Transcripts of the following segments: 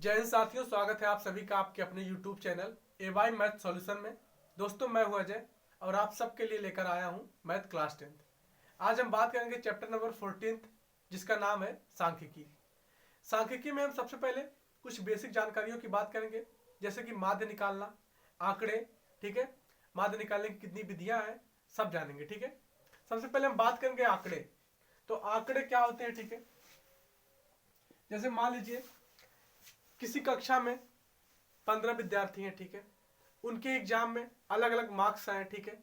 जय हिंद साथियों, स्वागत है आप सभी का आपके अपने YouTube चैनल एवाई मैथ सॉल्यूशन में। दोस्तों मैं हूं अजय और आप सबके लिए लेकर आया हूं मैथ क्लास 10th। आज हम बात करेंगे चैप्टर नंबर 14 जिसका नाम है सांख्यिकी। सांख्यिकी में हम सबसे पहले कुछ बेसिक जानकारियों की बात करेंगे, जैसे कि माध्य निकालना, आंकड़े, ठीक है, माध्य निकालने की कितनी विधियां हैं सब जानेंगे, ठीक है। सबसे पहले हम बात करेंगे आंकड़े। तो आंकड़े क्या होते हैं, ठीक है। जैसे मान लीजिए किसी कक्षा में 15 विद्यार्थी हैं, ठीक है, उनके एग्जाम में अलग अलग मार्क्स आए, ठीक है,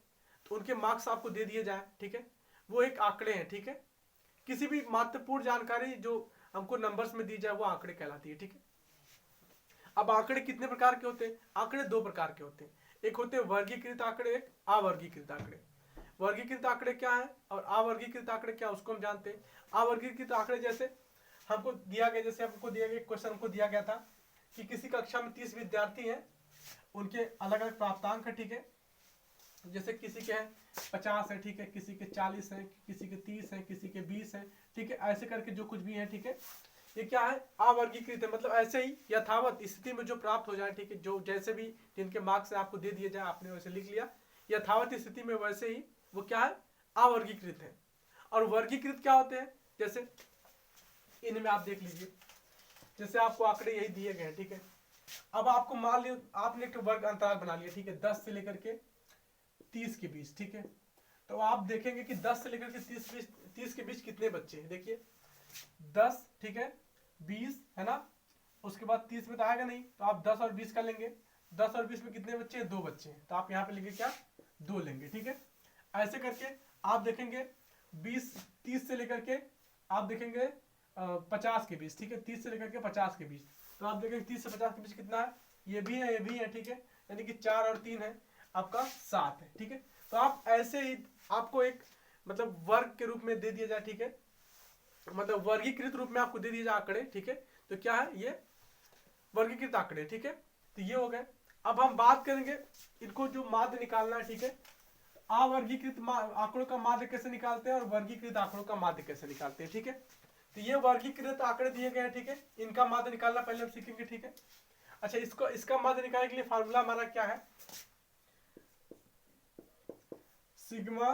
तो उनके मार्क्स आपको दे दिए जाए, ठीक है, वो एक आंकड़े हैं, ठीक है। किसी भी महत्वपूर्ण जानकारी जो हमको नंबर्स में दी जाए वो आंकड़े कहलाती है, ठीक है। अब आंकड़े कितने प्रकार के होते हैं? आंकड़े दो प्रकार के होते हैं, एक होते हैं वर्गीकृत आंकड़े, एक अवर्गीकृत आंकड़े। वर्गीकृत आंकड़े क्या है और अवर्गीकृत आंकड़े क्या, उसको हम जानते हैं। अवर्गीकृत आंकड़े जैसे हमको दिया गया, जैसे हमको दिया गया क्वेश्चन हमको दिया गया था कि किसी कक्षा में 30 विद्यार्थी हैं, उनके अलग अलग प्राप्तांक है, ठीक है। जैसे किसी के हैं 50 है, ठीक है, किसी के 40 है, किसी के 30 है, किसी के 20 है, ठीक है, ऐसे करके जो कुछ भी है, ठीक है, ये क्या है? अवर्गीकृत है। मतलब ऐसे ही यथावत स्थिति में जो प्राप्त हो जाए, ठीक है, जो जैसे भी जिनके मार्क्स आपको दे दिए जाए आपने वैसे लिख लिया, यथावत स्थिति में वैसे ही वो क्या है? अवर्गीकृत है। और वर्गीकृत क्या होते हैं? जैसे इनमें आप देख लीजिए, जैसे आपको आंकड़े यही दिए गए हैं, ठीक है। अब आपको मान लिया आपने एक वर्ग अंतराल बना लिया, ठीक है, 10 से लेकर के 30 के बीच, ठीक है। तो आप देखेंगे कि 10 से लेकर के 30 के बीच कितने बच्चे हैं। देखिए 10, ठीक है, 20 है ना, उसके बाद 30 में तो आएगा नहीं, तो आप 10 और 20 का लेंगे। 10 और 20 में कितने बच्चे हैं? 2 बच्चे हैं, तो आप यहाँ पे लेंगे क्या? 2 लेंगे, ठीक है। ऐसे करके आप देखेंगे 30 से लेकर के आप देखेंगे 50 के बीच, ठीक है, 30 से लेकर के 50 के बीच, तो आप देखेंगे 30 से 50 के बीच कितना है? ये भी है, ये भी है, ठीक है, यानी कि 4 और 3 है, आपका 7 है, ठीक है। तो आप ऐसे ही आपको एक मतलब वर्ग के रूप में दे दिया जाए, ठीक है, मतलब वर्गीकृत रूप में आपको दे दिए जाए आंकड़े, ठीक है, तो क्या है? ये वर्गीकृत आंकड़े, ठीक है। तो ये हो गए। अब हम बात करेंगे इनको जो माध्य निकालना है, ठीक है। अवर्गीकृत आंकड़ों का माध्य कैसे निकालते हैं और वर्गीकृत आंकड़ों का माध्य कैसे निकालते हैं, ठीक है। तो ये वर्गीकृत आंकड़े दिए गए हैं, ठीक है, इनका माध्य निकालना पहले हम सीखेंगे, ठीक है। अच्छा, इसका माध्य निकालने के लिए फार्मूला हमारा क्या है? Sigma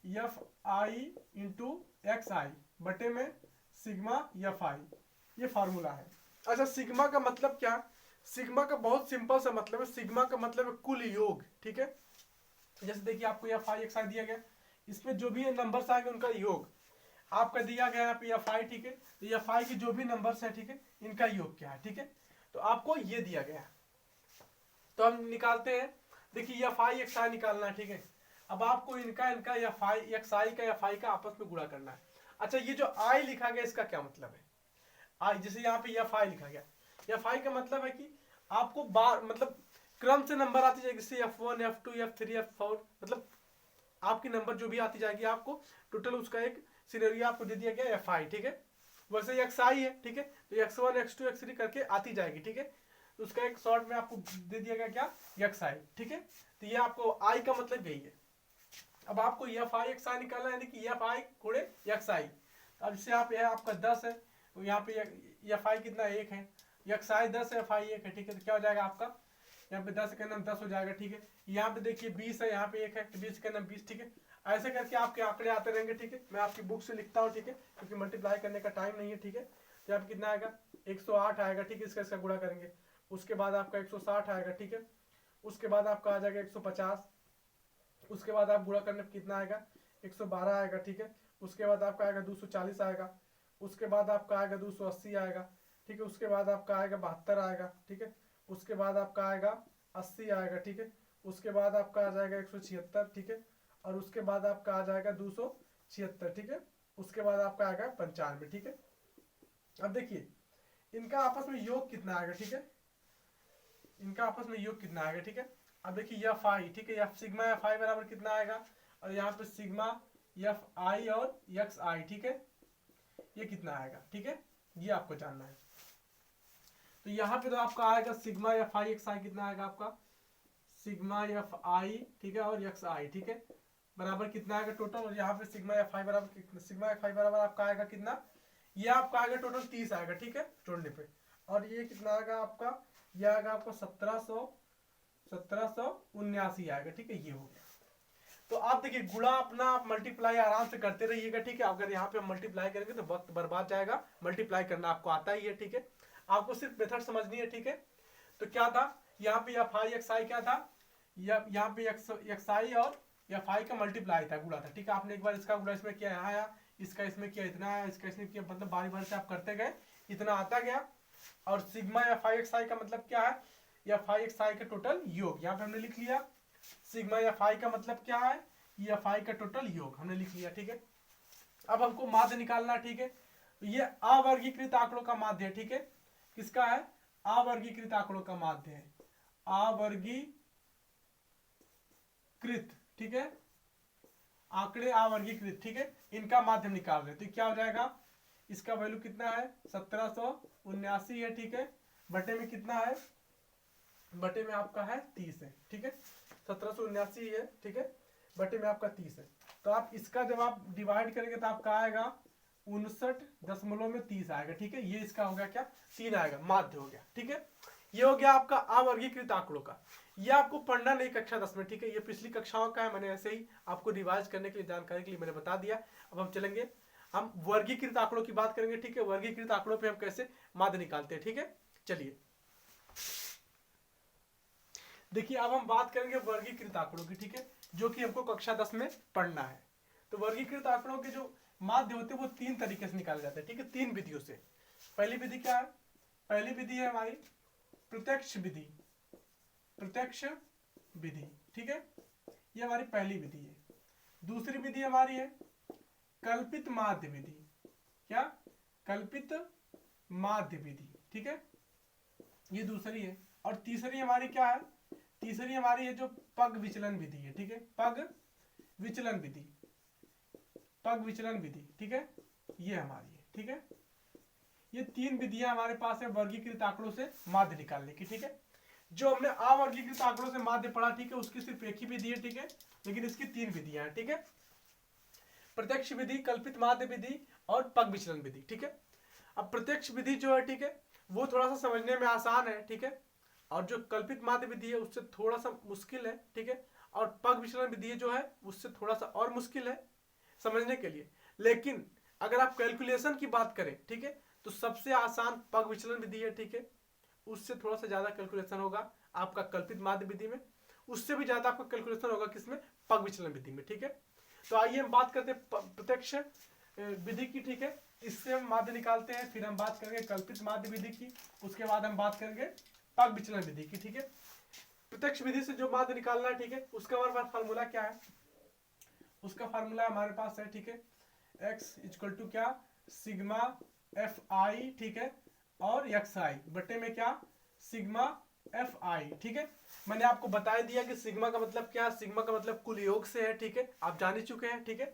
F I into X I बटे में सिग्मा एफ आई, ये फार्मूला है। अच्छा, सिग्मा का मतलब क्या? सिग्मा का बहुत सिंपल सा मतलब है, सिग्मा का मतलब है कुल योग, ठीक है। जैसे देखिए आपको एफ आई एक्स आई दिया गया, इसमें जो भी नंबर्स आएंगे उनका योग आपका दिया गया है एफ आई, ठीक है। तो एफ आई की जो भी नंबर्स है, ठीक है, इनका योग क्या है, ठीक है, तो आपको ये दिया गया है, तो हम निकालते हैं। देखिए एफ आई एक्स आई निकालना है, ठीक है। अब आपको इनका एफ आई एक्स आई का एफ आई का आपस में गुणा करना है। अच्छा, ये जो आई लिखा गया इसका क्या मतलब है? आई जैसे यहाँ पे एफ आई लिखा गया, एफ आई का मतलब है कि आपको मतलब क्रम से नंबर आती जाएगी, जैसे F1 F2 F3 F4, मतलब आपकी नंबर जो भी आती जाएगी आपको टोटल उसका एक सिनेरियो आपको दे दिया गया एफ आई, ठीक है। वैसे एक्स आई है, ठीक है, तो X1 X2 X3 करके आती जाएगी, ठीक है। तो उसका एक शॉर्ट में आपको दे दिया गया क्या? एक्स आई, ठीक है। तो ये आपको आई का मतलब यही है। अब आपको एफ आई एक्स आई निकालना है, यानी कि एफ आई गुणे एक्स आई। अब इससे आप यह आपका 10 है, तो यहाँ पे एफ आई कितना? 1 है, एक्स आई 10 है, एफ आई 1 है, ठीक है। तो क्या हो जाएगा आपका? यहाँ पे 10 का नाम 10 हो जाएगा, ठीक है। यहाँ पे देखिए 20 है, यहाँ पे 1 है, तो 20 का नाम 20, ठीक है। ऐसे करके आपके आंकड़े आते रहेंगे, ठीक है। मैं आपकी बुक से लिखता हूँ, ठीक है, क्योंकि मल्टीप्लाई करने का टाइम नहीं है, ठीक है। तो यहाँ पे कितना आएगा? 108 आएगा, ठीक है, इसका गुणा करेंगे। उसके बाद आपका 160 आएगा, ठीक है। उसके बाद आपका आ जाएगा 150, उसके बाद आप गुणा करने पर कितना आएगा? 112 आएगा, ठीक है। उसके बाद आपका आएगा 240 आएगा, उसके बाद आपका आएगा 280 आएगा, ठीक है। उसके बाद आपका आएगा 72 आएगा, ठीक है। उसके बाद आपका आएगा 80 आएगा, ठीक है। उसके बाद आपका आ जाएगा 176, ठीक है। और उसके बाद आपका आ जाएगा 276, ठीक है। उसके बाद आपका आएगा 95, ठीक है। अब देखिए इनका आपस में योग कितना आएगा, ठीक है, इनका आपस में योग कितना आएगा, ठीक है। अब देखिए एफ आई, ठीक है, एफ सिग्मा एफ आई बराबर कितना आएगा, और यहाँ पे सिग्मा एफ आई और एक्स आई, ठीक है, ये कितना आएगा, ठीक है, ये आपको जानना है। तो यहाँ पे तो आपका आएगा सिग्मा एफ आई एक्स आई कितना आएगा आपका? सिग्मा एफ आई, ठीक है, और एक्स आई, ठीक है, बराबर कितना आएगा टोटल? और यहाँ पे सिग्मा एफ आई बराबर आपका आएगा कितना? ये आपका आएगा टोटल 30 आएगा, ठीक है, जोड़ने पे। और ये कितना आएगा आपका, ये आएगा आपका 1779 आएगा, ठीक है। ये हो गया। तो आप देखिए गुणा अपना आप मल्टीप्लाई आराम से करते रहिएगा, ठीक है। अगर यहाँ पे हम मल्टीप्लाई करेंगे तो वक्त बर्बाद जाएगा, मल्टीप्लाई करना आपको आता ही है, ठीक है। आपको सिर्फ मेथड समझनी है, ठीक है। तो क्या था यहाँ पे एफ आई एक्स आई क्या था, यहाँ पे एक्स आई और एफ आई का मल्टीप्लाई था, गुणा था, ठीक है। आपने एक बार इसका गुणा इसमें किया, यहाँ आया, इसका इसमें किया, इतना आया, इसका इसमें किया, मतलब बारी बारी से आप करते गए, इतना आता गया। और सिग्मा एफ आई एक्स आई का मतलब क्या है, एफ आई एक्स आई का टोटल योग, यहाँ पे हमने लिख लिया। सिग्मा एफ आई का मतलब क्या है, ये एफ आई का टोटल योग हमने लिख लिया, ठीक है। अब हमको माध्य निकालना, ठीक है। तो ये अवर्गीकृत आंकड़ों का माध्य है, ठीक है। किसका है, अवर्गीकृत आंकड़ों का माध्य है, अवर्गीकृत, ठीक है। आंकड़े अवर्गीकृत, ठीक है, इनका माध्यम निकाल रहे, तो क्या हो जाएगा, इसका वैल्यू कितना है 1779 है, ठीक है। बटे में कितना है, बटे में आपका है 30 है, ठीक है। 1779 है, ठीक है, बटे में आपका 30 है। तो आप इसका जब आप डिवाइड करेंगे तो आपका आएगा 59.30 आएगा, ठीक है। ये इसका हो गया क्या, 3 आएगा, माध्य हो गया, ठीक है। ये हो गया आपका अवर्गीकृत आंकड़ों का। ये आपको पढ़ना नहीं कक्षा 10 में, ठीक है। ये पिछली कक्षाओं का है, मैंने ऐसे ही आपको रिवाइज करने के लिए, जानकारी के लिए मैंने बता दिया। अब हम चलेंगे, हम वर्गीकृत आंकड़ों की बात करेंगे, ठीक है। वर्गीकृत आंकड़ों पे हम कैसे माध्य निकालते हैं, ठीक है। चलिए देखिए, अब हम बात करेंगे वर्गीकृत आंकड़ों की, ठीक है, जो कि हमको कक्षा 10 में पढ़ना है। तो वर्गीकृत आंकड़ों के जो माध्य होते हैं वो 3 तरीके से निकाले जाते हैं, ठीक है, 3 विधियों से। पहली विधि क्या है, पहली विधि है हमारी प्रत्यक्ष विधि, प्रत्यक्ष विधि, ठीक है, ये हमारी पहली विधि है। दूसरी विधि हमारी है कल्पित माध्य विधि, क्या, कल्पित माध्य विधि, ठीक है, ये दूसरी है। और तीसरी हमारी क्या है, तीसरी हमारी है जो पग विचलन विधि है, ठीक है, पग विचलन विधि, पग विचलन विधि, ठीक है, ये हमारी है, ठीक है। ये 3 विधियां हमारे पास है वर्गीकृत आंकड़ों से माध्य निकालने की, ठीक है। जो हमने अवर्गीकृत आंकड़ों से माध्य पढ़ा, ठीक है, उसकी सिर्फ एक ही विधि है, ठीक है, लेकिन इसकी 3 विधियां हैं, ठीक है। प्रत्यक्ष विधि, कल्पित माध्य विधि और पग विचलन विधि, ठीक है। अब प्रत्यक्ष विधि जो है, ठीक है, वो थोड़ा सा समझने में आसान है, ठीक है। और जो कल्पित माध्य विधि है उससे थोड़ा सा मुश्किल है, ठीक है। और पग विचलन विधि जो है उससे थोड़ा सा और मुश्किल है समझने के लिए। लेकिन अगर आप कैलकुलेशन की बात करें, ठीक है, तो सबसे आसान पग विचलन विधि है, ठीक है। उससे थोड़ा सा ज्यादा कैलकुलेशन होगा आपका कल्पित माध्य विधि में, उससे भी ज्यादा आपका कैलकुलेशन होगा किसमें, पग विचलन विधि में, ठीक है। तो आइए हम बात करते हैं प्रत्यक्ष विधि की, ठीक है। इससे हम माध्य निकालते हैं, फिर हम बात करेंगे कल्पित माध्य विधि की, उसके बाद हम बात करेंगे पग विचलन विधि की, ठीक है। प्रत्यक्ष विधि से जो माध्य निकालना है, ठीक है, उसका हमारे पास फार्मूला क्या है, उसका फार्मूला हमारे पास है, ठीक है, x इक्वल टू क्या, सिग्मा एफ आई, ठीक है, और एक्स आई बटे में क्या, सिग्मा एफ आई, ठीक है। मैंने आपको बता दिया कि सिग्मा का मतलब क्या है, सिग्मा का मतलब कुल योग से है, ठीक है, आप जान ही चुके हैं, ठीक है।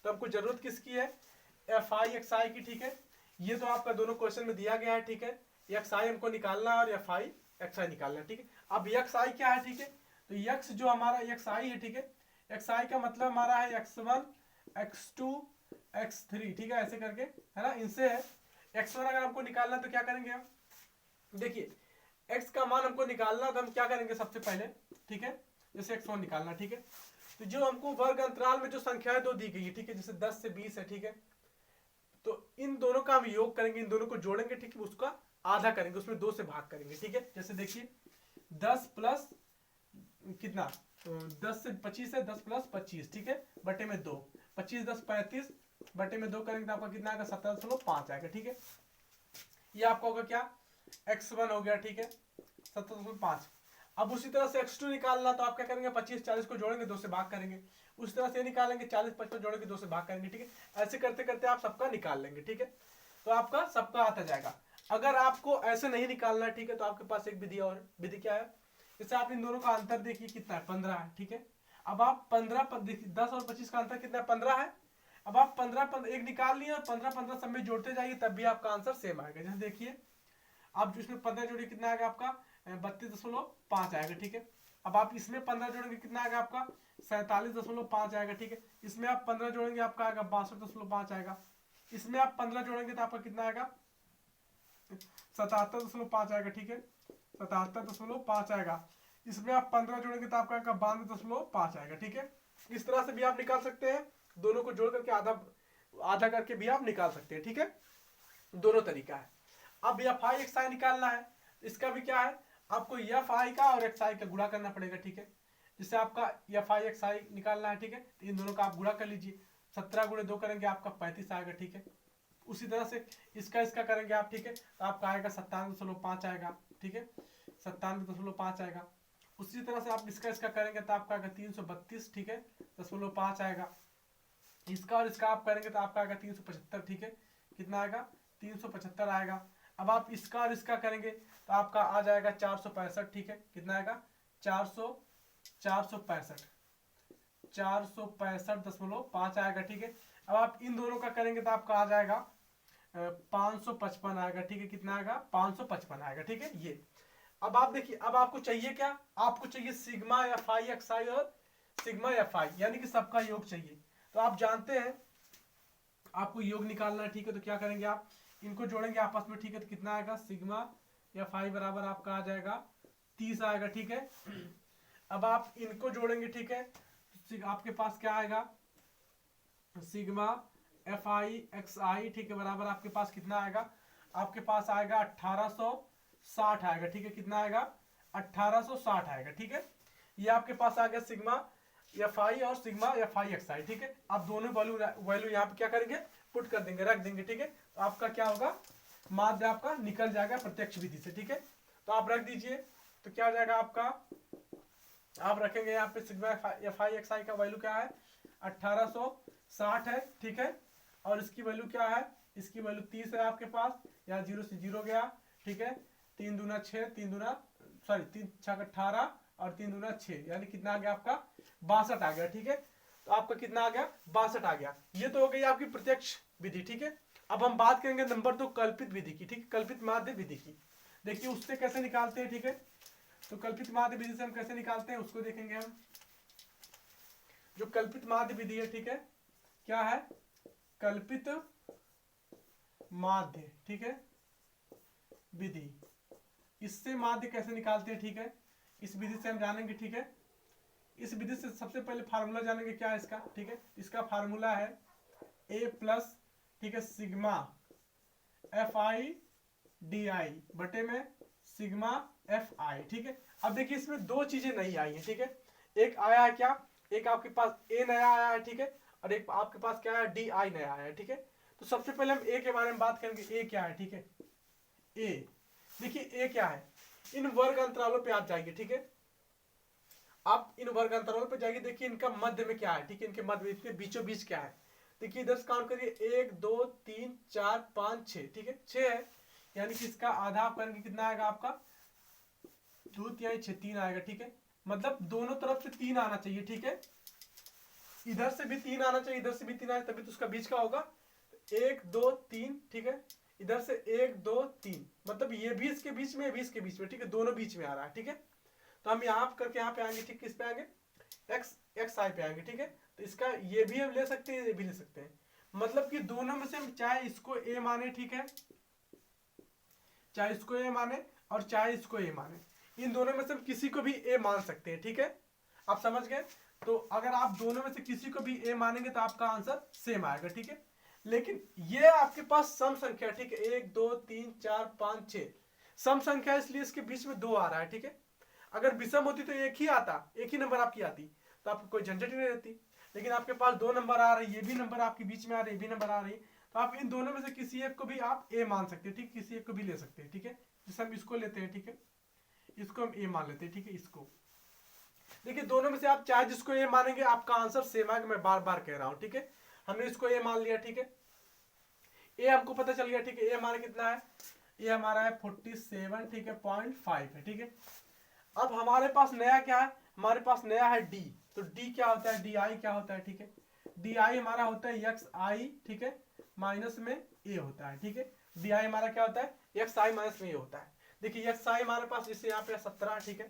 तो हमको जरूरत किसकी है, एफ आई एक्स आई की, ठीक है। ये तो आपका दोनों क्वेश्चन में दिया गया है, ठीक है। एक्स आई हमको निकालना है और एफ आई एक्स आई निकालना है, ठीक है। अब एक्स आई क्या है, ठीक है, तो एक्स जो हमारा एक्स आई है, ठीक है, एक्स आई का मतलब हमारा है x1 x2 x3, ठीक है, ऐसे करके, है ना, इनसे है। x1 अगर हमको निकालना तो क्या करेंगे हम, देखिए x का मान हमको निकालना तो हम क्या करेंगे सबसे पहले, ठीक है, जैसे x1 निकालना, ठीक है। तो जो हमको वर्ग अंतराल में जो संख्याएं दो दी गई है, ठीक है, जैसे 10 से 20 है, ठीक है, तो इन दोनों का हम योग करेंगे, इन दोनों को जोड़ेंगे, ठीक है, उसका आधा करेंगे, उसमें 2 से भाग करेंगे, ठीक है। जैसे देखिए 10 प्लस कितना, 10 से 25 है, 10 प्लस 25, ठीक है, बटे में 2, 25 10 35 बटे में 2 करेंगे तो आपका कितना आएगा, 17.5 आएगा, ठीक है। ये आपका होगा क्या, x1 हो गया, ठीक है, 17.5। अब उसी तरह से x2 निकालना तो आप क्या करेंगे, 25 40 को जोड़ेंगे, 2 से भाग करेंगे, उसी तरह से निकालेंगे, 40 55 जोड़ेंगे, 2 से भाग करेंगे, ठीक है। ऐसे करते करते आप सबका निकाल लेंगे, ठीक है, तो आपका सबका आता जाएगा। अगर आपको ऐसे नहीं निकालना है, ठीक है, तो आपके पास एक विधि और, विधि क्या है, जैसे आप इन दोनों का अंतर देखिए कितना है, 15 है, ठीक है। अब आप 15 देखिए 10 और 25 का अंतर कितना है, 15 है। अब आप 15 एक निकाल लिए और 15 सब में जोड़ते जाइए, तब भी आपका आंसर सेम आएगा। जैसे देखिए आप इसमें 15 जोड़िए कितना आएगा आपका, 32.5 आएगा, ठीक है। अब आप इसमें 15 जोड़ेंगे कितना आएगा आपका, 47.5 आएगा, ठीक है। इसमें आप 15 जोड़ेंगे आपका आएगा 62.5 आएगा। इसमें आप 15 जोड़ेंगे तो आपका कितना आएगा, 77.5 आएगा, ठीक है, 77.5 आएगा। इसमें आप 15 जोड़ेंगे तो आपका आएगा 92.5 आएगा, ठीक है। इस तरह से भी आप निकाल सकते हैं, दोनों को जोड़ करके आधा आधा करके भी आप निकाल सकते हैं, ठीक है, दोनों तरीका है। अब एफ आई एक्स आई निकालना है, इसका भी क्या है, आपको एफ आई का और एक्स आई का गुणा करना पड़ेगा, ठीक है, जिससे आपका एफ आई एक्स आई निकालना है, ठीक है। इन दोनों का आप गुणा कर लीजिए, 17 गुणे 2 करेंगे आपका 35 आएगा, ठीक है। उसी तरह से इसका करेंगे आप, ठीक है, तो आपका आएगा 97.5 आएगा, ठीक है, 97.5 आएगा। उसी तरह से आप इसका करेंगे तो आपका आएगा 332, ठीक है, 0.5 आएगा। इसका और इसका आप करेंगे तो आपका आएगा 375, ठीक है, कितना आएगा 375 आएगा। अब आप इसका और इसका करेंगे तो आपका आ जाएगा 465, ठीक है, कितना आएगा 465.5 आएगा, ठीक है। अब आप इन दोनों का करेंगे तो आपका आ जाएगा 555 आएगा, ठीक है, कितना आएगा 555 आएगा, ठीक है। ये अब आप देखिए, अब आपको चाहिए क्या, आपको चाहिए सिग्मा एफ आई एक्स आई और सिग्मा एफ आई, यानी कि सबका योग चाहिए। तो आप जानते हैं आपको योग निकालना है, ठीक है, तो क्या करेंगे आप इनको जोड़ेंगे आपस में, ठीक है, तो कितना आएगा सिग्मा एफ आई बराबर आपका आ जाएगा 30 आएगा, ठीक है। अब आप इनको जोड़ेंगे, ठीक है, तो आपके पास क्या आएगा सिग्मा एफ आई एक्स आई, ठीक है, बराबर आपके पास कितना आएगा, आपके पास आएगा 1860 आएगा, ठीक है, कितना आएगा 1860 आएगा, ठीक है। ये आपके पास आ गया सिग्मा एफ आई और सिग्मा एफ आई एक्स आई, ठीक है। आप दोनों वैल्यू यहाँ पे क्या करेंगे पुट कर देंगे, रख देंगे, ठीक है। तो आपका क्या होगा माध्य आपका निकल जाएगा प्रत्यक्ष विधि से, ठीक है। तो आप रख दीजिए, तो क्या हो जाएगा आपका, आप रखेंगे यहाँ पे सिग्मा एफ आई एक्स आई का वैल्यू क्या है 1860 है, ठीक है। और इसकी वैल्यू क्या है, इसकी वैल्यू 30 है आपके पास, यहाँ 0 से 0 गया, ठीक है, 3 दूना 6, 3 6 18 और 3 दूना 6, यानी कितना आ गया आपका 62 आ गया, ठीक है। तो आपका कितना आ गया 62 आ गया। ये तो हो गई आपकी प्रत्यक्ष विधि, ठीक है। अब हम बात करेंगे नंबर 2 कल्पित विधि की, ठीक है, कल्पित माध्य विधि की। देखिए उससे कैसे निकालते हैं, ठीक है। तो कल्पित माध्य विधि से हम कैसे निकालते हैं उसको देखेंगे हम। जो कल्पित माध्य विधि है, ठीक है, क्या है कल्पित माध्य, ठीक है, विधि। इससे माध्य कैसे निकालते हैं, ठीक है, इस विधि से हम जानेंगे, ठीक है। इस विधि से सबसे पहले फार्मूला जानेंगे क्या है इसका, ठीक है। इसका फार्मूला है ए प्लस, ठीक है, sigma F I D I बटे में सिग्मा एफ आई, ठीक है। अब देखिए इसमें दो चीजें नहीं आई है, ठीक है। एक आया है क्या, एक आपके पास ए नया आया है, ठीक है, और एक आपके पास क्या है डी आई नया आया है, ठीक है। तो सबसे पहले हम ए के बारे में बात करेंगे, ए क्या है, ठीक है। ए देखिए ए क्या है, इन वर्ग अंतरालों पे आप जाइए, ठीक है, आप इन वर्ग अंतरालों पे जाइए, देखिए इनका मध्य में क्या है, ठीक है, इनके मध्य में इनके बीचों बीच क्या है। देखिए इधर से काउंट करिए 1 2 3 4 5 6, ठीक है, 6 है, यानी कि इसका आधा आप करेंगे कितना आएगा आपका 2 3 6 3 आएगा, ठीक है। मतलब दोनों तरफ से 3 आना चाहिए, ठीक है, इधर से भी 3 आना चाहिए, इधर से भी 3 आए तभी तो उसका बीच का होगा 1 2 3, ठीक है, इधर से 1 2 3, मतलब ये भी इसके बीच में, ये भी इसके बीच में, ठीक है, दोनों बीच में आ रहा है, ठीक है। तो हम यहाँ करके यहाँ पे आएंगे, ठीक, किस पे आएंगे एक्स आई पे आएंगे, ठीक है। तो इसका ये भी हम ले सकते हैं, ये भी ले सकते हैं, मतलब कि दोनों में से हम चाहे इसको ए माने, ठीक है, चाहे इसको ए माने और चाहे इसको ए माने, इन दोनों में से हम किसी को भी ए मान सकते हैं, ठीक है, आप समझ गए। तो अगर आप दोनों में से किसी को भी ए मानेंगे तो आपका आंसर सेम आएगा, ठीक है। लेकिन ये आपके पास सम संख्या, ठीक है, 1 2 3 4 5 6 सम संख्या, इसलिए इसके बीच में 2 आ रहा है, ठीक है। अगर विषम होती तो एक ही आता, एक ही नंबर आपकी आती, तो आपको कोई झंझट ही नहीं रहती। लेकिन आपके पास 2 नंबर आ रही, ये भी नंबर आपके बीच में आ रही, ये भी नंबर आ रही, तो आप इन दोनों में से किसी एक को भी आप ए मान सकते हैं, ठीक, किसी एक को भी ले सकते हैं, ठीक है। जैसे हम इसको लेते हैं, ठीक है, इसको हम ए मान लेते हैं, ठीक है, इसको देखिए दोनों में से आप चाहे जिसको ए मानेंगे आपका आंसर सेम आएगा, मैं बार बार कह रहा हूं, ठीक है। हमने इसको ए मान लिया, ठीक है, ए हमको पता चल गया, ठीक है, ए हमारा कितना है, ये हमारा है 47, ठीक है, 0.5 है, ठीक है। अब हमारे पास नया क्या है, हमारे पास नया है डी, तो डी क्या होता है, डी आई क्या होता है, ठीक है, डी आई हमारा होता है एक्स आई, ठीक है, माइनस में ए होता है, ठीक है। डी आई हमारा क्या होता है एक्स आई माइनस में ए होता है। देखिए एक्स आई हमारे पास जैसे यहाँ पे 17, ठीक है,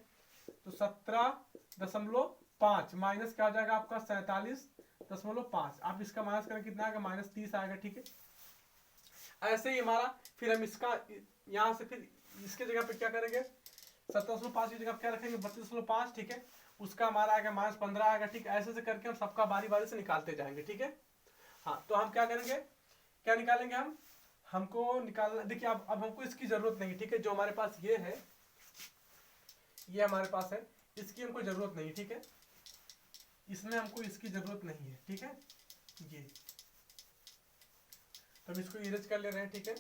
तो 17.5 माइनस क्या हो जाएगा आपका 47.5, आप इसका माइनस करें कितना आएगा -30 आएगा, ठीक है। ऐसे ही हमारा फिर हम इसका यहाँ से फिर इसके जगह पे क्या करेंगे, 17.5 की जगह क्या रखेंगे 32.5, ठीक है। उसका हमारा आएगा -15 आएगा, ठीक है। ऐसे से करके हम सबका बारी बारी से निकालते जाएंगे, ठीक है। हाँ, तो हम क्या करेंगे, क्या निकालेंगे हम, हमको निकालना, देखिए अब हमको इसकी जरूरत नहीं, ठीक है। जो हमारे पास ये है, ये हमारे पास है, इसकी हमको जरूरत नहीं, ठीक है। इसमें हमको इसकी जरूरत नहीं है, ठीक है। ये तो हम इसको इरेज कर ले रहे हैं, ठीक है।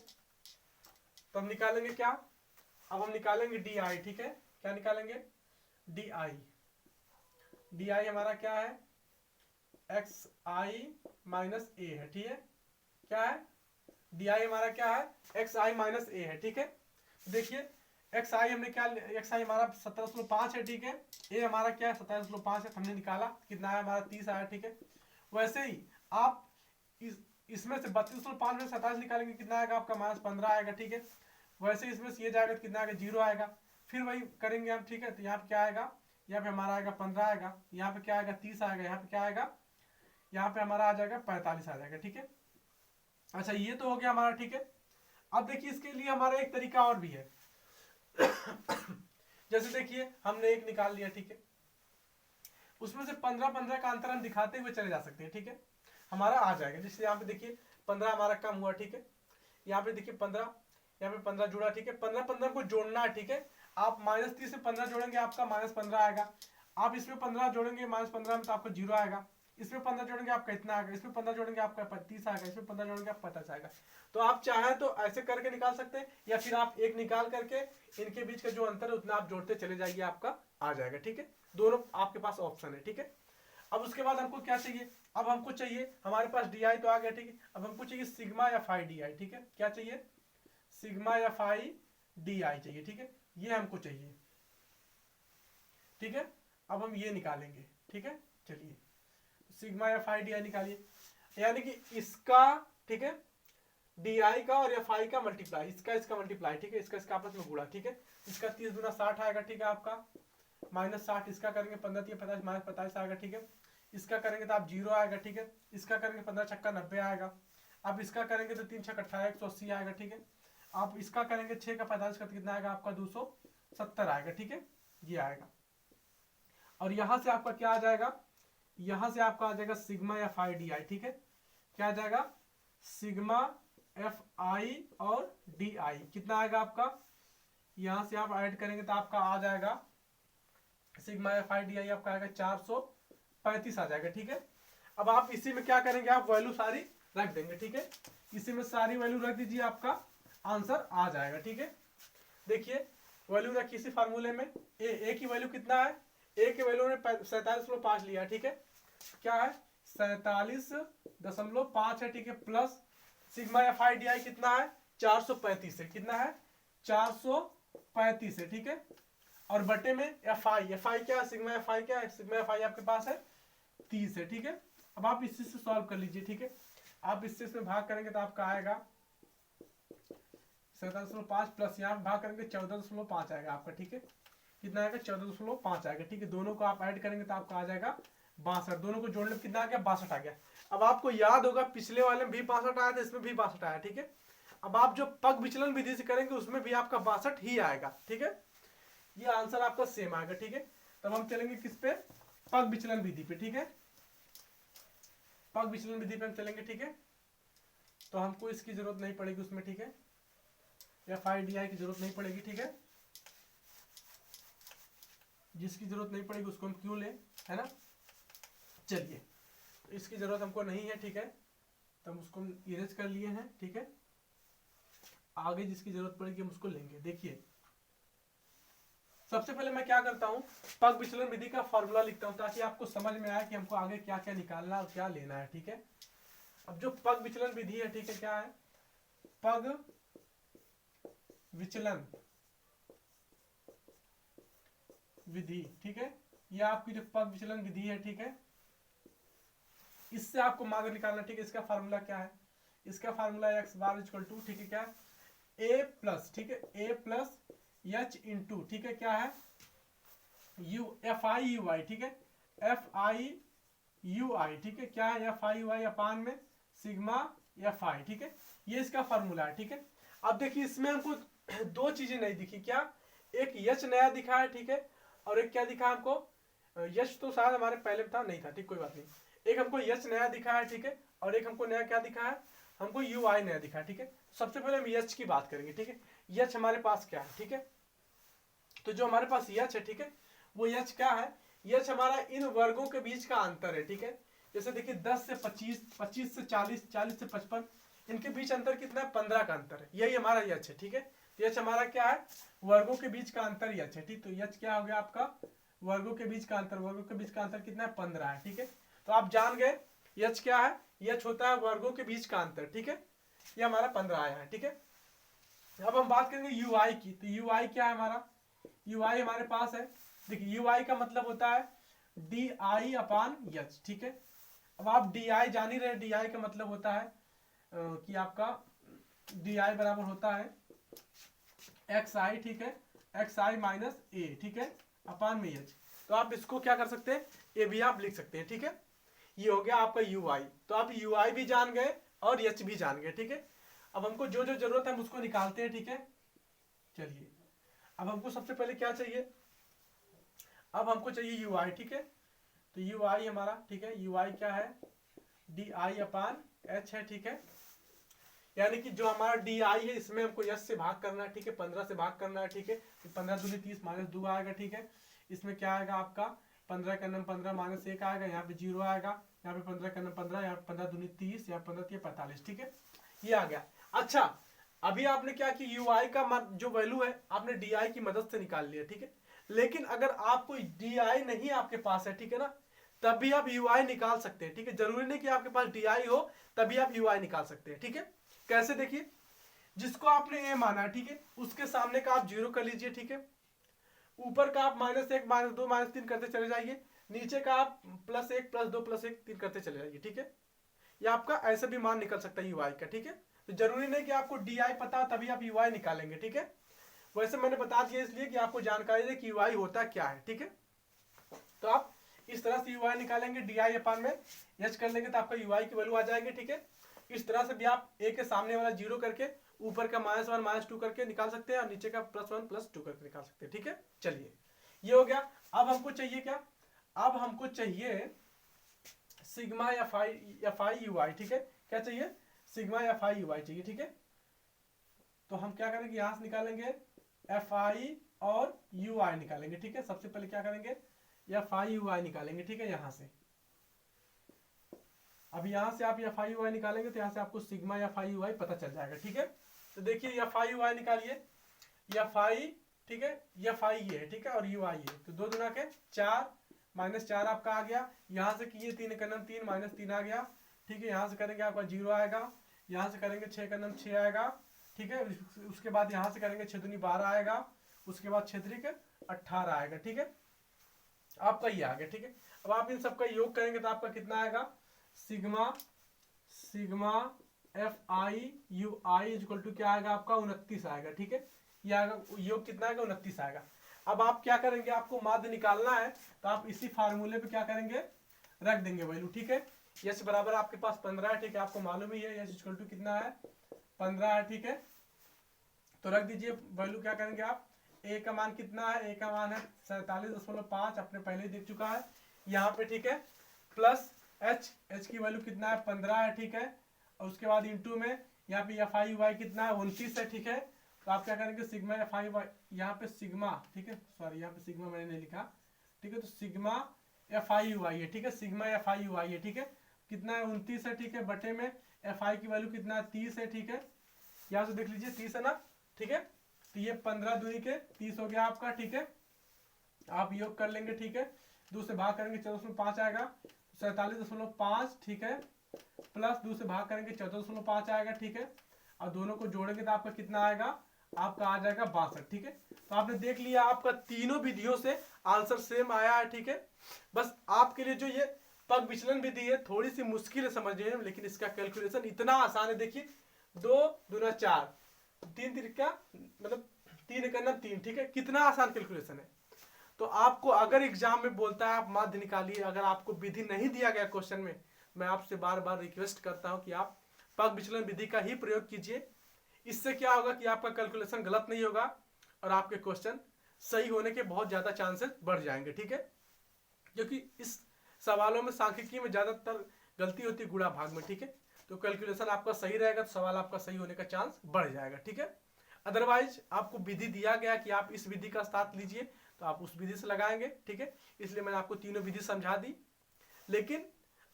तो हम निकालेंगे क्या, अब हम निकालेंगे डी आई, ठीक है। क्या निकालेंगे, डी आई। डी आई हमारा क्या है, एक्स आई माइनस ए है, ठीक है। क्या है, डी आई हमारा क्या है, एक्स आई माइनस ए है, ठीक है। देखिए एक्स आई हमने क्या, एक्स आई हमारा 17.5 है, ठीक है। ए हमारा क्या है 27.5 है, हमने निकाला कितना है हमारा 30 आया, ठीक है। वैसे ही आप इसमें से 32.5 में 27 निकालेंगे, कितना आएगा आपका -15 आएगा, ठीक है। वैसे इसमें से ये जाएगा तो कितना आएगा 0 आएगा, फिर वही करेंगे हम, ठीक है। तो यहाँ पे क्या आएगा, यहाँ पे हमारा आएगा 15 आएगा, यहाँ पे क्या आएगा 30 आएगा, यहाँ पे क्या आएगा, यहाँ पे हमारा आ जाएगा 45 आ जाएगा, ठीक है। अच्छा ये तो हो गया हमारा, ठीक है। अब देखिए इसके लिए हमारा एक तरीका और भी है। जैसे देखिए हमने एक निकाल लिया, ठीक है। उसमें से 15 का अंतर हम दिखाते हुए चले जा सकते हैं, ठीक है। हमारा आ जाएगा, जैसे यहाँ पे देखिए 15 हमारा कम हुआ, ठीक है। यहाँ पे देखिए 15, यहाँ पे 15 जुड़ा, ठीक है। 15 को जोड़ना है, ठीक है। आप -30 से 15 जोड़ेंगे आपका -15 आएगा। आप इसमें 15 जोड़ेंगे -15 में तो आपको 0 आएगा। इसमें 15 जोड़ेंगे आपका इतना आएगा, इसमें 15 जोड़ेंगे आपका 30 आएगा, इसमें 15 जोड़ेंगे आप 50 आएगा। तो आप चाहें तो ऐसे करके निकाल सकते हैं, या फिर आप एक निकाल करके इनके बीच का जो अंतर है उतना आप जोड़ते चले जाइए, आपका आ जाएगा, ठीक है। दोनों आपके पास ऑप्शन है, ठीक है। अब उसके बाद हमको क्या चाहिए, अब हमको चाहिए, हमारे पास डी आई तो आ गया, ठीक है। अब हमको चाहिए सिग्मा या फाई डी आई, ठीक है। क्या चाहिए, सिग्मा या फाई डी आई चाहिए, ठीक है। ये हमको चाहिए, ठीक है। अब हम ये निकालेंगे, ठीक है। चलिए सिग्मा या फाई डी आई निकालिए, यानी कि इसका, ठीक है, डी आई का और या फाई का मल्टीप्लाई, इसका मल्टीप्लाई, ठीक है। इसका आपस में गुणा, ठीक है। इसका 30 गुना 60 आएगा, ठीक है। आपका -60, इसका करेंगे 15 3 50 -45 आएगा, ठीक है। इसका करेंगे तो आप 0 आएगा, ठीक है। इसका करेंगे 15 छक्का 90 आएगा। अब इसका करेंगे तो 3 छक्का 18 180 आएगा, ठीक है। आप इसका करेंगे 6 का 45 का कितना आएगा आपका 270 आएगा, ठीक है। ये आएगा, और यहां से आपका क्या आ जाएगा, यहां से आपका आ जाएगा सिग्मा या फाई डी आई, ठीक है। क्या आ जाएगा, सिग्मा एफ आई और डी आई कितना आएगा आपका, यहां से आप ऐड करेंगे तो आपका आ जाएगा sigma F I D I आपका आएगा 435 आ जाएगा, ठीक है। अब आप इसी में क्या करेंगे, आप वैल्यू सारी रख देंगे, ठीक है। इसी में सारी वैल्यू रख दीजिए, आपका आंसर आ जाएगा, ठीक है। देखिए वैल्यू रखी इसी फार्मूले में, ए की वैल्यू कितना है, ए की वैल्यू ने 47.5 लिया, ठीक है। क्या है 47.5 है, ठीक है। Plus sigma F I D I कितना है 435 है, कितना है 435 है, ठीक है। और बटे में एफ आई क्या है, सिग्मा एफ आई क्या है, सिग्मा एफ आई आपके पास है 30 है, ठीक है। अब आप इसी से सॉल्व कर लीजिए, ठीक है। आप इससे इसमें भाग करेंगे तो आपका आएगा 47.5 प्लस यहाँ भाग करेंगे 14.5 आएगा आपका, ठीक है। कितना आएगा 14.5 आएगा, ठीक है। दोनों को आप ऐड करेंगे तो आपका आ जाएगा 62, दोनों को जोड़ने में कितना आ गया 62 आ गया। अब आपको याद होगा पिछले वाले में भी 62 आया था, इसमें भी 62 आया, ठीक है। अब आप जो पग विचलन विधि से करेंगे उसमें भी आपका 62 ही आएगा, ठीक है। ये आंसर आपका सेम आएगा, ठीक है। तब हम चलेंगे किस पे, पग विचलन विधि पे, ठीक है। पग विचलन विधि पे हम चलेंगे, ठीक है। तो हमको इसकी जरूरत नहीं पड़ेगी उसमें, ठीक है। एफ आई डी आई की जरूरत नहीं पड़ेगी, ठीक है। जिसकी जरूरत नहीं पड़ेगी उसको हम क्यों लें, है ना। चलिए तो इसकी जरूरत हमको नहीं है, ठीक है। तो हम उसको इरेज कर लिए हैं, ठीक है। आगे जिसकी जरूरत पड़ेगी हम उसको लेंगे। देखिए सबसे पहले मैं क्या करता हूं, पग विचलन विधि का फॉर्मूला लिखता हूं ताकि आपको समझ में आए कि हमको आगे क्या क्या निकालना और क्या लेना है, ठीक है। अब जो पग विचलन विधि है, ठीक है, क्या है पग विचलन विधि, ठीक है। यह आपकी जो पग विचलन विधि है, ठीक है, इससे आपको मार्ग निकालना, ठीक है। इसका फार्मूला क्या है, इसका formula X bar equal to, ठीक है, क्या ए प्लस, ठीक है, ए प्लस एच इंटू, ठीक है, क्या है यू एफ आई यू आई, ठीक है, एफ आई यू आई, ठीक है, क्या है एफ आई यू आई अपान में सिग्मा एफ आई, ठीक है। ये इसका फार्मूला है, ठीक है। अब देखिए इसमें हमको दो चीजें नहीं दिखी। क्या? एक यच नया दिखा है, ठीक है, और एक क्या दिखा हमको, यच तो शायद हमारे पहले में था, नहीं था, ठीक, कोई बात नहीं। एक हमको यच नया दिखा है, ठीक है, और एक हमको नया क्या दिखा है, हमको यू आई नया दिखा है, ठीक है। सबसे पहले हम यच की बात करेंगे, ठीक है। यच हमारे पास क्या है, ठीक है, तो जो हमारे पास यच है, ठीक है, वो यच क्या है, यच हमारा इन वर्गों के बीच का अंतर है, ठीक है। जैसे देखिए 10 से 25, 25 से 40, 40 से 55, इनके बीच अंतर कितना है, 15 का अंतर है, यही हमारा यच है, ठीक है। यच हमारा क्या है, वर्गों के बीच का अंतर यच है, ठीक। तो यच क्या हो गया आपका, वर्गों के बीच का अंतर, वर्गों के बीच का अंतर कितना है, 15 है, ठीक है। तो आप जान गए यच क्या है, यच होता है वर्गों के बीच का अंतर, ठीक है। ये हमारा 15 आया है, ठीक है। अब हम बात करेंगे यू आई की। तो यू आई क्या है हमारा, यू आई हमारे पास है, देखिए यू आई का मतलब होता है डी आई अपान यच, ठीक है। अब आप डी आई जान ही रहे, डी आई का मतलब होता है कि आपका डी आई बराबर होता है एक्स आई, ठीक है, एक्स आई माइनस ए, ठीक है, अपान में एच। तो आप इसको क्या कर सकते हैं, ए भी आप लिख सकते हैं, ठीक है। ये हो गया आपका यू आई। तो आप यू आई भी जान गए और एच भी जान गए, ठीक है। अब हमको जो जो जरूरत है हम उसको निकालते हैं, ठीक है। चलिए अब हमको सबसे पहले क्या चाहिए, अब हमको चाहिए यू आई, ठीक है। तो यू आई हमारा, ठीक है, यू आई क्या है, डी आई अपान एच है, ठीक है। यानी कि जो हमारा डी आई है इसमें हमको यस से भाग करना है, ठीक है, 15 से भाग करना है, ठीक है। तो 15 दूनी 30 माइनस 2 आएगा, ठीक है। इसमें क्या आएगा आपका 15 का नम 15 माइनस 1 आएगा, यहाँ पे 0 आएगा, यहाँ पे 15 का नम 15, यहाँ पे 15 दूनी 30, यहाँ 15 3 45, ठीक है, ये आ गया। अच्छा अभी आपने क्या कि यू आई का जो वैल्यू है आपने डी आई की मदद से निकाल लिया, ठीक है। लेकिन अगर आपको डी आई नहीं आपके पास है, ठीक है ना, तब भी आप यू आई निकाल सकते हैं, ठीक है। जरूरी नहीं कि आपके पास डी आई हो तभी आप यू आई निकाल सकते हैं, ठीक है। कैसे, देखिए जिसको आपने ए माना है, ठीक है, उसके सामने का आप 0 कर लीजिए, ठीक है। ऊपर का आप -1 -2 -3 करते चले जाइए, नीचे का आप +1 +2 +1 3 करते चले जाइए, ठीक है। ये आपका ऐसे भी मान निकल सकता है यूआई का, ठीक है। तो जरूरी नहीं कि आपको डी आई पता तभी आप यूआई निकालेंगे, ठीक है। वैसे मैंने बता दिया इसलिए कि आपको जानकारी दे कि यूआई होता क्या है, ठीक है। तो आप इस तरह से यूआई निकालेंगे, डी आई अपान में एच कर लेंगे तो आपका यूआई की वैल्यू आ जाएगी, ठीक है। इस तरह से भी आप ए के सामने वाला 0 करके ऊपर का -1 -2 करके निकाल सकते हैं और नीचे का +1 +2 करके निकाल सकते हैं, ठीक है। चलिए ये हो गया। अब हमको चाहिए क्या, अब हमको चाहिए सिग्मा एफ आई यू आई, ठीक है। क्या चाहिए, सिग्मा एफ आई यू आई चाहिए, ठीक है। तो हम क्या करेंगे, यहां से निकालेंगे एफ आई और यू आई निकालेंगे, ठीक है। सबसे पहले क्या करेंगे, एफ आई यू आई निकालेंगे, ठीक है, यहां से। अब यहां से आप एफ आई यू आई निकालेंगे तो यहां से आपको सिग्मा एफ आई यू आई पता चल जाएगा, ठीक है। तो देखिए एफ आई यू आई निकालिए, एफ आई, ठीक है, एफ आई ये है, ठीक है, और यू आई है, तो 2 दूना के 4 -4 आपका आ गया। यहाँ से किए 3 का नम 3 -3 आ गया, ठीक है। यहाँ से करेंगे आपका 0 आएगा, यहाँ से करेंगे 6 का नम 6 आएगा, ठीक है। उसके बाद यहाँ से करेंगे 6 दूनी 12 आएगा, उसके बाद 6 3 18 आएगा, ठीक है। आपका ये आ गया, ठीक है। अब आप इन सबका योग करेंगे तो आपका कितना आएगा, sigma F I U I equal to क्या आएगा आपका 29 आएगा, ठीक है। ये आएगा, योग कितना आएगा 29 आएगा। अब आप क्या करेंगे, आपको माध्य निकालना है तो आप इसी फार्मूले पे क्या करेंगे, रख देंगे वैल्यू, ठीक है। यस बराबर आपके पास 15 है, ठीक है, आपको मालूम ही है यस इक्वल टू कितना है 15 है, ठीक है। तो रख दीजिए वैल्यू, क्या करेंगे आप, ए का मान कितना है, ए का मान है 47.5, अपने पहले ही देख चुका है यहाँ पे, ठीक है। प्लस एच की वैल्यू कितना है 15 है, ठीक है। और उसके बाद इंटू में यहाँ पे एफ आई वाई कितना है 29 है, ठीक है। तो आप क्या करेंगे, सिग्मा एफ आई वाई, यहाँ पे सिग्मा, ठीक है, सॉरी यहाँ पे सिग्मा मैंने नहीं लिखा, ठीक है। तो सिग्मा एफ आई यू आई है, ठीक है, सिग्मा एफ आई यू आई है, ठीक है। कितना है 29 है, ठीक है, बटे में एफ आई की वैल्यू कितना है 30 है, ठीक है। यहाँ से देख लीजिए 30 है ना, ठीक है। तो ये 15 दूनी के 30 हो गया आपका, ठीक है। आप योग कर लेंगे, ठीक है, 2 से भाग करेंगे 14.5 आएगा, 47.5, ठीक है, प्लस 2 से भाग करेंगे 14.5 आएगा, ठीक है। और दोनों को जोड़ेंगे तो आपका कितना आएगा, आपका आ जाएगा 62, ठीक है। तो आपने देख लिया आपका तीनों विधियों से आंसर सेम आया है, ठीक है। बस आपके लिए जो ये पग विचलन विधि है थोड़ी सी मुश्किल है समझने में, लेकिन इसका कैलकुलेशन इतना आसान है। देखिए 2 दूना 4, 3 तिरका मतलब 3 का 3, ठीक है, कितना आसान कैलकुलेशन है। तो आपको अगर एग्जाम में बोलता है आप माध्य निकालिए, अगर आपको विधि नहीं दिया गया क्वेश्चन में, मैं आपसे बार बार रिक्वेस्ट करता हूं कि आप पग विचलन विधि का ही प्रयोग कीजिए। इससे क्या होगा कि आपका कैलकुलेशन गलत नहीं होगा और आपके क्वेश्चन सही होने के बहुत ज्यादा चांसेस बढ़ जाएंगे। ठीक है, क्योंकि इस सवालों में सांख्यिकी में ज्यादातर गलती होती है गुणा भाग में। ठीक है, तो कैलकुलेशन आपका सही रहेगा तो सवाल आपका सही होने का चांस बढ़ जाएगा। ठीक है, अदरवाइज आपको विधि दिया गया कि आप इस विधि का साथ लीजिए तो आप उस विधि से लगाएंगे। ठीक है, इसलिए मैंने आपको तीनों विधि समझा दी। लेकिन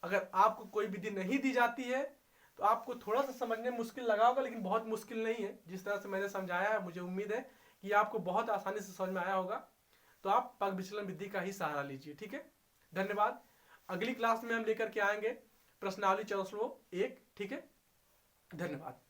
अगर आपको कोई विधि नहीं दी जाती है तो आपको थोड़ा सा समझने में मुश्किल लगा होगा, लेकिन बहुत मुश्किल नहीं है। जिस तरह से मैंने समझाया है मुझे उम्मीद है कि आपको बहुत आसानी से समझ में आया होगा। तो आप पग विचलन विधि का ही सहारा लीजिए। ठीक है, धन्यवाद। अगली क्लास में हम लेकर के आएंगे प्रश्नावली 401। ठीक है, धन्यवाद।